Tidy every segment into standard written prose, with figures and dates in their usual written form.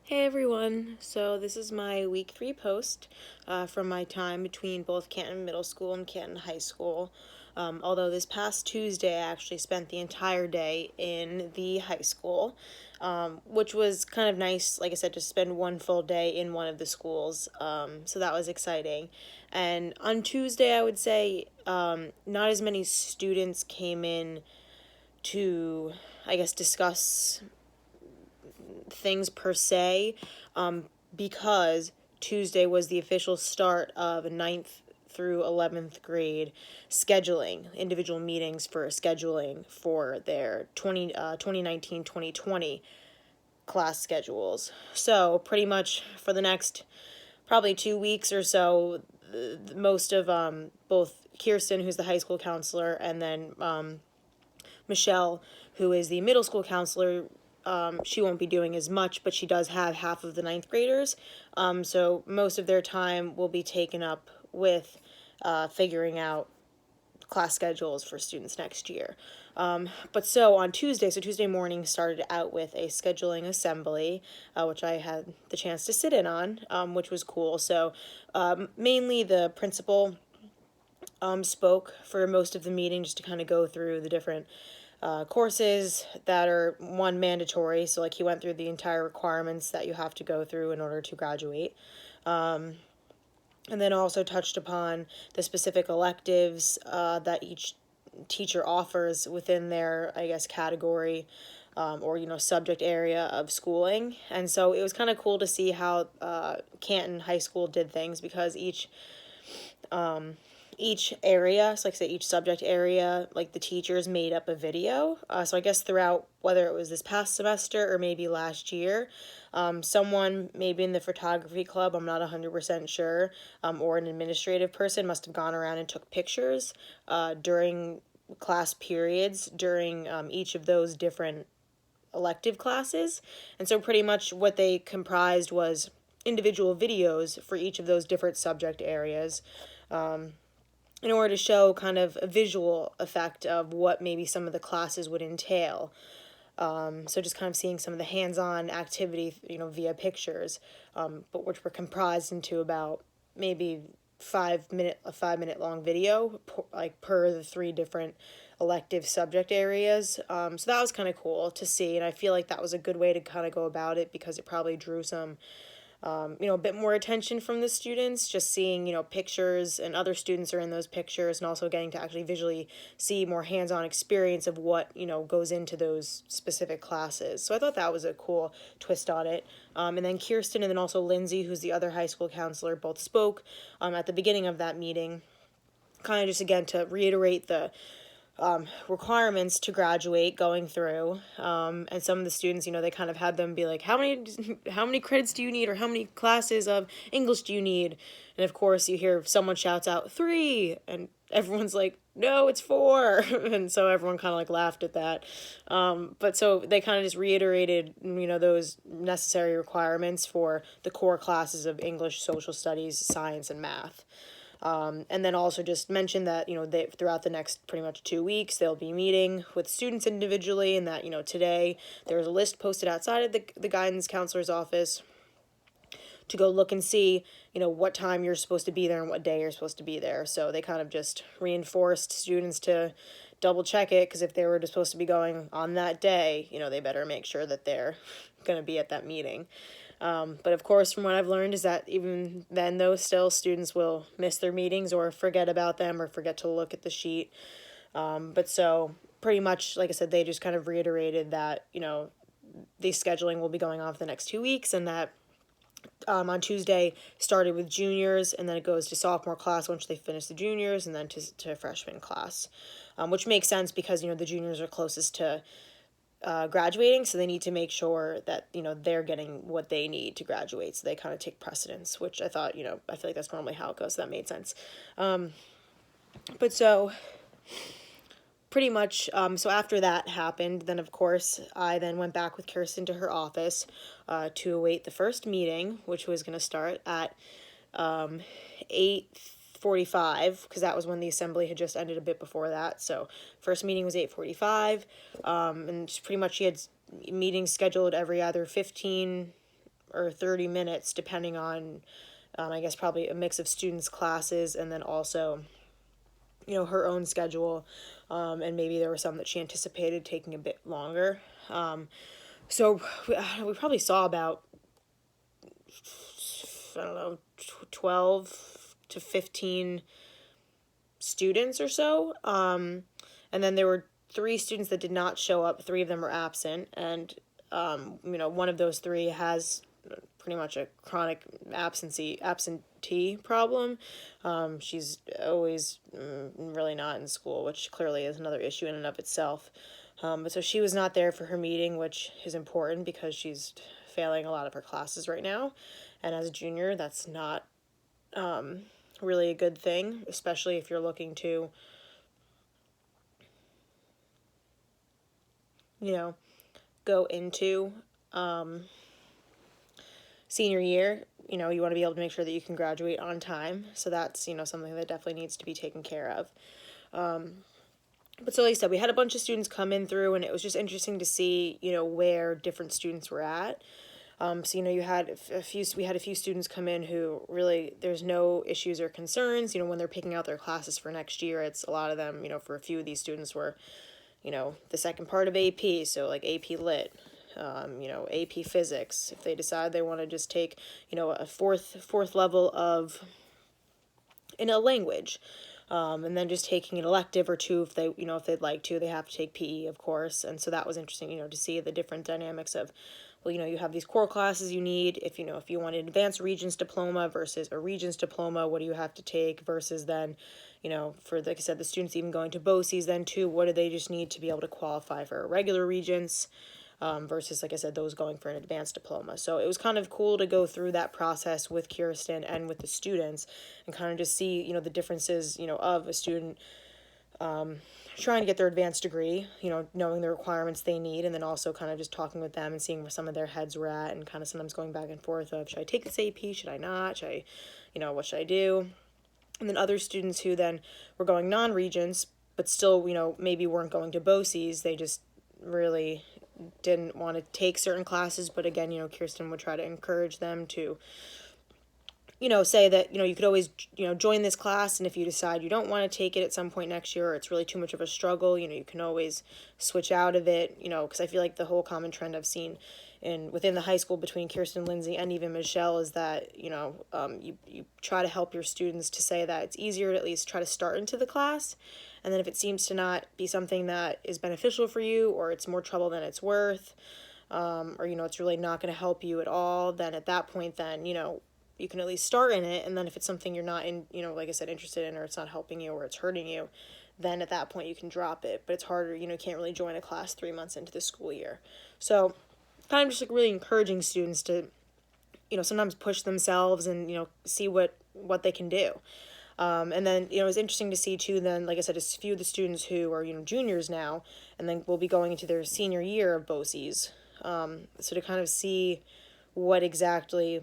Hey everyone, so this is my week 3 post from my time between both Canton Middle School and Canton High School. Although this past Tuesday I actually spent the entire day in the high school, which was kind of nice, like I said, to spend one full day in one of the schools, so that was exciting. And on Tuesday I would say not as many students came in to, I guess, discuss things per se, because Tuesday was the official start of ninth through 11th grade scheduling, individual meetings for scheduling for their 2019-2020 class schedules. So pretty much for the next probably 2 weeks or so, most of both Kirsten, who's the high school counselor, and then Michelle, who is the middle school counselor, she won't be doing as much, but she does have half of the ninth graders. So most of their time will be taken up with figuring out class schedules for students next year. But so on Tuesday, so Tuesday morning started out with a scheduling assembly, which I had the chance to sit in on, which was cool. So mainly the principal spoke for most of the meeting, just to kind of go through the different courses that are one mandatory. So like he went through the entire requirements that you have to go through in order to graduate. And then also touched upon the specific electives that each teacher offers within their, I guess, category, or subject area of schooling. And so it was kind of cool to see how Canton High School did things, because each area, so like I said, each subject area, like the teachers made up a video. So I guess throughout, whether it was this past semester or maybe last year, someone maybe in the photography club, I'm not 100% sure, or an administrative person must have gone around and took pictures during class periods during each of those different elective classes. And so pretty much what they comprised was individual videos for each of those different subject areas, in order to show kind of a visual effect of what maybe some of the classes would entail. So just kind of seeing some of the hands-on activity, via pictures, but which were comprised into about maybe a 5 minute long video, like per the three different elective subject areas. So that was kind of cool to see, and I feel like that was a good way to kind of go about it, because it probably drew some a bit more attention from the students, just seeing, pictures, and other students are in those pictures, and also getting to actually visually see more hands-on experience of what, goes into those specific classes. So I thought that was a cool twist on it. And then Kirsten and then also Lindsay, who's the other high school counselor, both spoke at the beginning of that meeting, kind of just again to reiterate the requirements to graduate going through, and some of the students, they kind of had them be like, how many credits do you need, or how many classes of English do you need? And of course you hear someone shouts out 3, and everyone's like, no, it's 4. And so everyone kind of like laughed at that, but so they kind of just reiterated, those necessary requirements for the core classes of English, social studies, science, and math. And then also just mention that, throughout the next pretty much 2 weeks, they'll be meeting with students individually, and that, today there's a list posted outside of the guidance counselor's office to go look and see, what time you're supposed to be there and what day you're supposed to be there. So they kind of just reinforced students to double check it, because if they were just supposed to be going on that day, they better make sure that they're going to be at that meeting. But of course, from what I've learned is that even then, though, still students will miss their meetings or forget about them or forget to look at the sheet. But so pretty much, like I said, they just kind of reiterated that, the scheduling will be going on for the next 2 weeks, and that on Tuesday started with juniors, and then it goes to sophomore class once they finish the juniors, and then to freshman class, which makes sense because, the juniors are closest to graduating, so they need to make sure that, they're getting what they need to graduate, so they kind of take precedence, which I thought, I feel like that's normally how it goes, so that made sense. But so pretty much, so after that happened, then of course I then went back with Kirsten to her office to await the first meeting, which was going to start at 8:45, because that was when the assembly had just ended a bit before that. So first meeting was 8:45, and pretty much she had meetings scheduled every either 15 or 30 minutes, depending on, I guess, probably a mix of students' classes and then also, her own schedule. And maybe there were some that she anticipated taking a bit longer. So we probably saw about, I don't know, 12 to 15 students or so. And then there were 3 students that did not show up. 3 of them were absent. And, one of those 3 has pretty much a chronic absentee problem. She's always really not in school, which clearly is another issue in and of itself. But so she was not there for her meeting, which is important because she's failing a lot of her classes right now. And as a junior, that's not really a good thing, especially if you're looking to, go into senior year. You want to be able to make sure that you can graduate on time. So that's, something that definitely needs to be taken care of. But so like I said, we had a bunch of students come in through, and it was just interesting to see, where different students were at. So, you had we had a few students come in who really, there's no issues or concerns, when they're picking out their classes for next year. It's a lot of them, for a few of these students were, the second part of AP, so like AP Lit, AP Physics. If they decide they want to just take, a fourth level of, in a language, and then just taking an elective or 2 if they, if they'd like to. They have to take PE, of course, and so that was interesting, to see the different dynamics of, well, you have these core classes you need. If you want an advanced Regents diploma versus a Regents diploma, what do you have to take versus then, for, like I said, the students even going to BOCES then too, what do they just need to be able to qualify for a regular Regents, versus, like I said, those going for an advanced diploma. So it was kind of cool to go through that process with Kirsten and with the students and kind of just see, the differences, of a student trying to get their advanced degree, knowing the requirements they need, and then also kind of just talking with them and seeing where some of their heads were at, and kind of sometimes going back and forth of, should I take this AP, should I not, should I, what should I do? And then other students who then were going non-Regents, but still, maybe weren't going to BOCES, they just really didn't want to take certain classes, but again, Kirsten would try to encourage them to, say that, you could always, join this class, and if you decide you don't want to take it at some point next year, or it's really too much of a struggle, you can always switch out of it, because I feel like the whole common trend I've seen within the high school between Kirsten, Lindsay, and even Michelle is that, you try to help your students to say that it's easier to at least try to start into the class, and then if it seems to not be something that is beneficial for you, or it's more trouble than it's worth, or, it's really not going to help you at all, then at that point, then, you can at least start in it, and then if it's something you're not in, like I said, interested in, or it's not helping you, or it's hurting you, then at that point you can drop it. But it's harder, you can't really join a class 3 months into the school year. So kind of just like really encouraging students to, sometimes push themselves and, see what they can do. And then, it was interesting to see too, then, like I said, a few of the students who are, juniors now, and then will be going into their senior year of BOCES. So to kind of see what exactly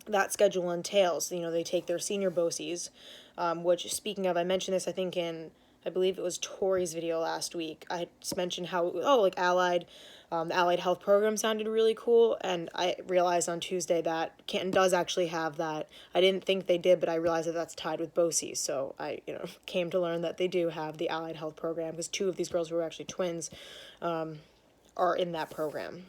that schedule entails. They take their senior BOCES, which, speaking of, I mentioned this, I think, I believe it was Tori's video last week. I just mentioned how, like Allied, the Allied Health Program sounded really cool, and I realized on Tuesday that Canton does actually have that. I didn't think they did, but I realized that that's tied with BOCES, so I, came to learn that they do have the Allied Health Program, because 2 of these girls who are actually twins are in that program.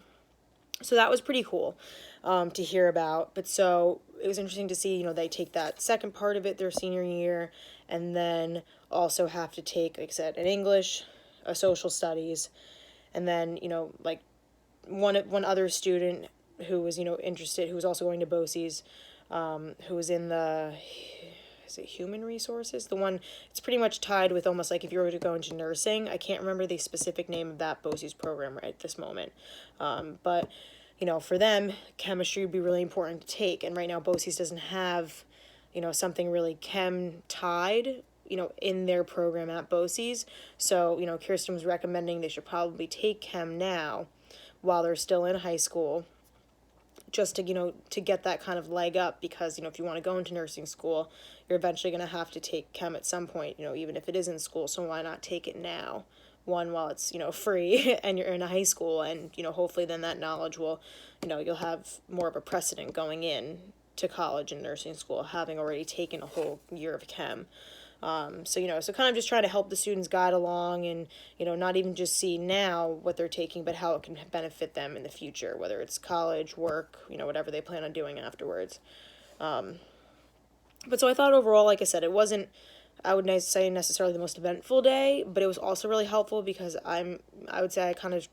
So that was pretty cool to hear about. But so it was interesting to see, they take that second part of it their senior year, and then also have to take, like I said, an English, a social studies, and then, like one other student who was, interested, who was also going to BOCES, who was in the, is it human resources? The one, it's pretty much tied with almost like if you were to go into nursing. I can't remember the specific name of that BOCES program right at this moment. But, for them, chemistry would be really important to take. And right now, BOCES doesn't have, something really chem tied, in their program at BOCES. So, Kirsten was recommending they should probably take chem now while they're still in high school, just to, to get that kind of leg up, because, if you want to go into nursing school, you're eventually going to have to take chem at some point, even if it is in school, so why not take it now one while it's, free and you're in a high school, and, hopefully then that knowledge will, you'll have more of a precedent going in to college and nursing school, having already taken a whole year of chem. So kind of just trying to help the students guide along and, not even just see now what they're taking, but how it can benefit them in the future, whether it's college, work, whatever they plan on doing afterwards. But so I thought overall, like I said, it wasn't, I would say, necessarily the most eventful day, but it was also really helpful because I would say I kind of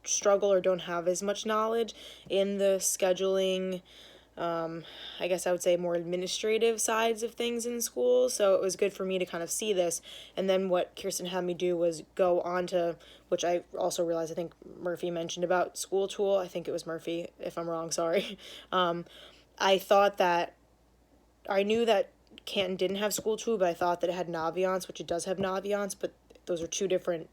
struggle or don't have as much knowledge in the scheduling, I guess I would say more administrative sides of things in school. So it was good for me to kind of see this. And then what Kirsten had me do was go on to, which I also realized, I think Murphy mentioned about School Tool. I think it was Murphy. If I'm wrong, sorry. I thought that, I knew that Canton didn't have School Tool, but I thought that it had Naviance, which it does have Naviance, but those are two different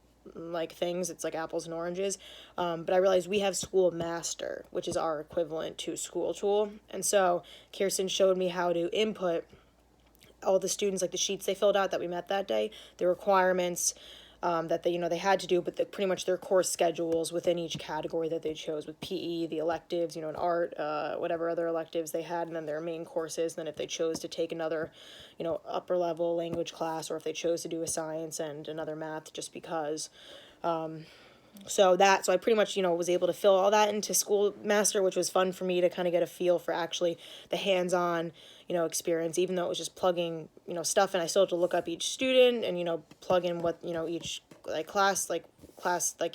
things. It's like apples and oranges. But I realized we have School Master, which is our equivalent to School Tool. And so Kirsten showed me how to input all the students, like the sheets they filled out that we met that day, the requirements that they had to do, but pretty much their course schedules within each category that they chose, with PE, the electives, and art, whatever other electives they had, and then their main courses. And then if they chose to take another, upper level language class, or if they chose to do a science and another math just because. So I pretty much, was able to fill all that into School Master, which was fun for me to kind of get a feel for actually the hands-on, experience, even though it was just plugging, stuff, and I still had to look up each student and, plug in what, each class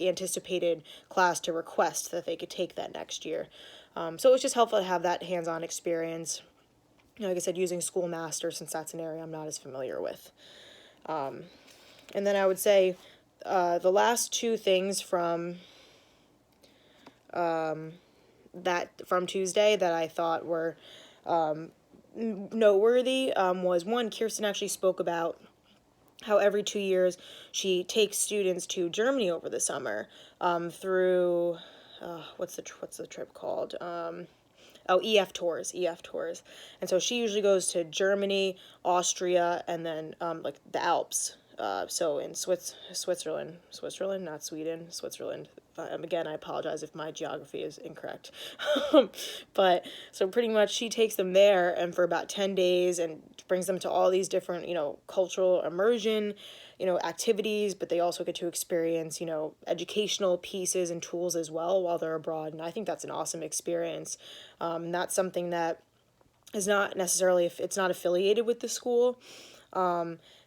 anticipated class to request that they could take that next year. So it was just helpful to have that hands-on experience. Like I said, using School Master, since that's an area I'm not as familiar with. And then I would say, the last two things from Tuesday that I thought were noteworthy was one, Kirsten actually spoke about how every 2 years she takes students to Germany over the summer through what's the trip called? EF tours. And so she usually goes to Germany, Austria, and then the Alps. So in Switzerland, not Sweden, Switzerland. Again, I apologize if my geography is incorrect. But so pretty much she takes them there and for about 10 days and brings them to all these different, cultural immersion, activities, but they also get to experience, educational pieces and tools as well while they're abroad. And I think that's an awesome experience. That's something that is not necessarily, if it's not affiliated with the school.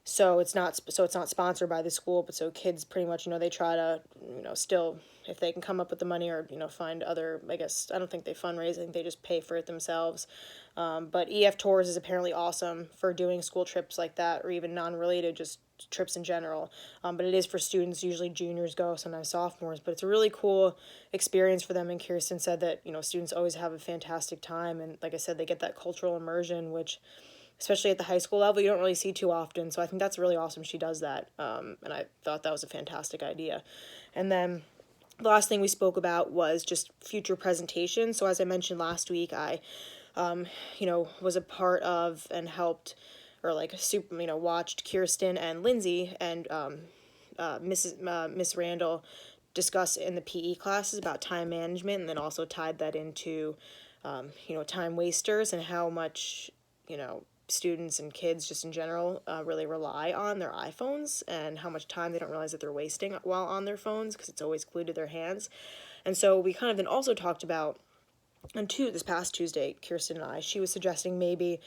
So it's not sponsored by the school, but so kids pretty much, they try to, still, if they can come up with the money or, find other, I guess, I don't think they fundraise, I think they just pay for it themselves. But EF Tours is apparently awesome for doing school trips like that, or even non-related, just trips in general. But it is for students, usually juniors go, sometimes sophomores, but it's a really cool experience for them. And Kirsten said that, students always have a fantastic time. And like I said, they get that cultural immersion, which, especially at the high school level, you don't really see too often. So I think that's really awesome she does that. And I thought that was a fantastic idea. And then the last thing we spoke about was just future presentations. So as I mentioned last week, I, was a part of and helped, or watched Kirsten and Lindsay and Miss Randall discuss in the PE classes about time management, and then also tied that into, time wasters and how much, students and kids just in general really rely on their iPhones, and how much time they don't realize that they're wasting while on their phones because it's always glued to their hands. And so we kind of then also talked about, this past Tuesday, Kirsten and I, she was suggesting maybe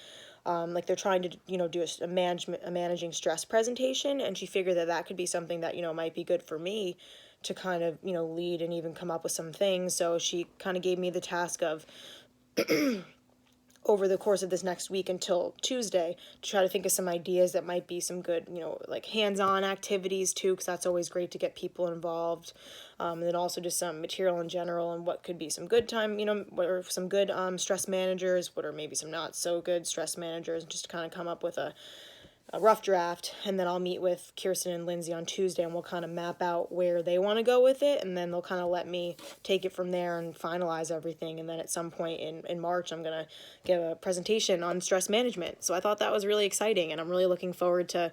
they're trying to, do a managing stress presentation, and she figured that could be something that, might be good for me to kind of, lead and even come up with some things. So she kind of gave me the task of over the course of this next week until Tuesday to try to think of some ideas that might be some good, hands-on activities too, because that's always great to get people involved. And then also just some material in general and what could be some good time, what are some good stress managers, what are maybe some not so good stress managers, just to kind of come up with a rough draft. And then I'll meet with Kirsten and Lindsay on Tuesday, and we'll kind of map out where they want to go with it, and then they'll kind of let me take it from there and finalize everything. And then at some point in March, I'm going to give a presentation on stress management. So I thought that was really exciting, and I'm really looking forward to,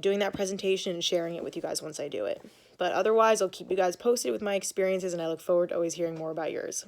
doing that presentation and sharing it with you guys once I do it. But otherwise, I'll keep you guys posted with my experiences, and I look forward to always hearing more about yours.